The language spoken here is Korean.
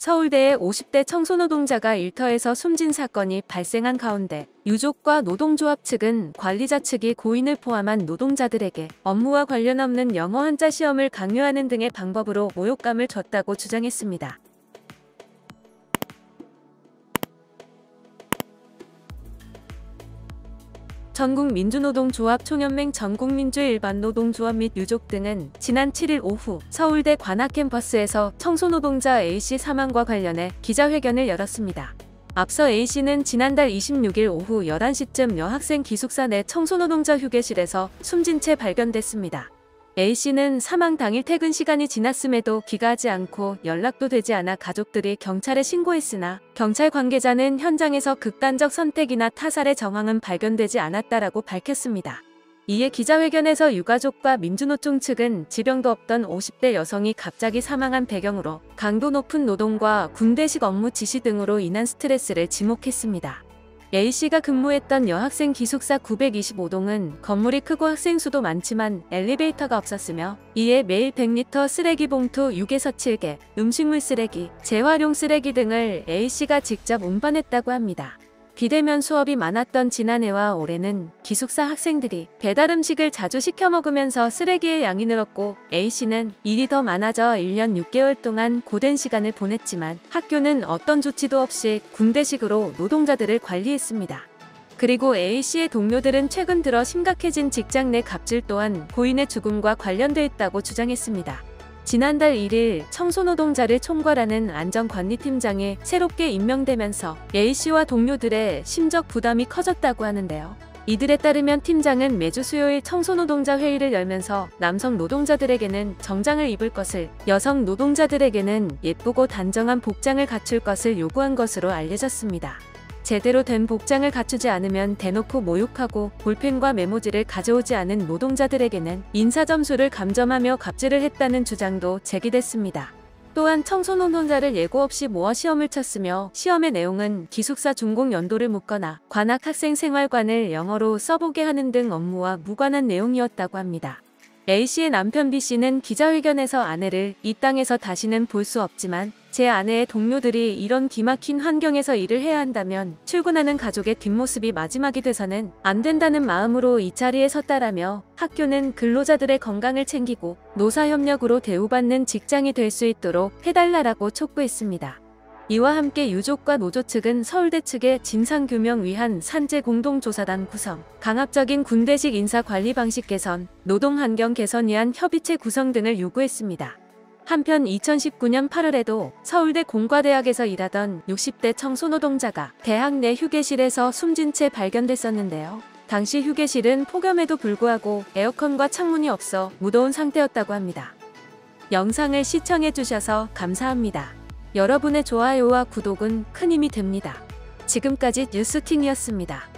서울대의 50대 청소노동자가 일터에서 숨진 사건이 발생한 가운데 유족과 노동조합 측은 관리자 측이 고인을 포함한 노동자들에게 업무와 관련 없는 영어 한자 시험을 강요하는 등의 방법으로 모욕감을 줬다고 주장했습니다. 전국민주노동조합 총연맹 전국민주 일반노동조합 및 유족 등은 지난 7일 오후 서울대 관악캠퍼스에서 청소노동자 A씨 사망과 관련해 기자회견을 열었습니다. 앞서 A씨는 지난달 26일 오후 11시쯤 여학생 기숙사 내 청소노동자 휴게실에서 숨진 채 발견됐습니다. A씨는 사망 당일 퇴근 시간이 지났음에도 귀가하지 않고 연락도 되지 않아 가족들이 경찰에 신고했으나 경찰 관계자는 현장에서 극단적 선택이나 타살의 정황은 발견되지 않았다라고 밝혔습니다. 이에 기자회견에서 유가족과 민주노총 측은 지병도 없던 50대 여성이 갑자기 사망한 배경으로 강도 높은 노동과 군대식 업무 지시 등으로 인한 스트레스를 지목했습니다. A씨가 근무했던 여학생 기숙사 925동은 건물이 크고 학생 수도 많지만 엘리베이터가 없었으며 이에 매일 100리터 쓰레기 봉투 6에서 7개, 음식물 쓰레기, 재활용 쓰레기 등을 A씨가 직접 운반했다고 합니다. 비대면 수업이 많았던 지난해와 올해는 기숙사 학생들이 배달 음식을 자주 시켜 먹으면서 쓰레기의 양이 늘었고 A씨는 일이 더 많아져 1년 6개월 동안 고된 시간을 보냈지만 학교는 어떤 조치도 없이 군대식으로 노동자들을 관리했습니다. 그리고 A씨의 동료들은 최근 들어 심각해진 직장 내 갑질 또한 고인의 죽음과 관련돼 있다고 주장했습니다. 지난달 1일 청소노동자를 총괄하는 안전관리팀장이 새롭게 임명되면서 A씨와 동료들의 심적 부담이 커졌다고 하는데요. 이들에 따르면 팀장은 매주 수요일 청소노동자 회의를 열면서 남성 노동자들에게는 정장을 입을 것을, 여성 노동자들에게는 예쁘고 단정한 복장을 갖출 것을 요구한 것으로 알려졌습니다. 제대로 된 복장을 갖추지 않으면 대놓고 모욕하고 볼펜과 메모지를 가져오지 않은 노동자들에게는 인사점수를 감점하며 갑질을 했다는 주장도 제기됐습니다. 또한 청소노동자를 예고 없이 모아 시험을 쳤으며 시험의 내용은 기숙사 준공 연도를 묻거나 관악 학생 생활관을 영어로 써보게 하는 등 업무와 무관한 내용이었다고 합니다. A씨의 남편 B씨는 기자회견에서 아내를 이 땅에서 다시는 볼 수 없지만 제 아내의 동료들이 이런 기막힌 환경에서 일을 해야 한다면 출근하는 가족의 뒷모습이 마지막이 돼서는 안 된다는 마음으로 이 자리에 섰다라며 학교는 근로자들의 건강을 챙기고 노사협력으로 대우받는 직장이 될 수 있도록 해달라고 촉구했습니다. 이와 함께 유족과 노조 측은 서울대 측의 진상규명 위한 산재 공동조사단 구성, 강압적인 군대식 인사관리 방식 개선, 노동환경 개선 위한 협의체 구성 등을 요구했습니다. 한편 2019년 8월에도 서울대 공과대학에서 일하던 60대 청소노동자가 대학 내 휴게실에서 숨진 채 발견됐었는데요. 당시 휴게실은 폭염에도 불구하고 에어컨과 창문이 없어 무더운 상태였다고 합니다. 영상을 시청해주셔서 감사합니다. 여러분의 좋아요와 구독은 큰 힘이 됩니다. 지금까지 뉴스킹이었습니다.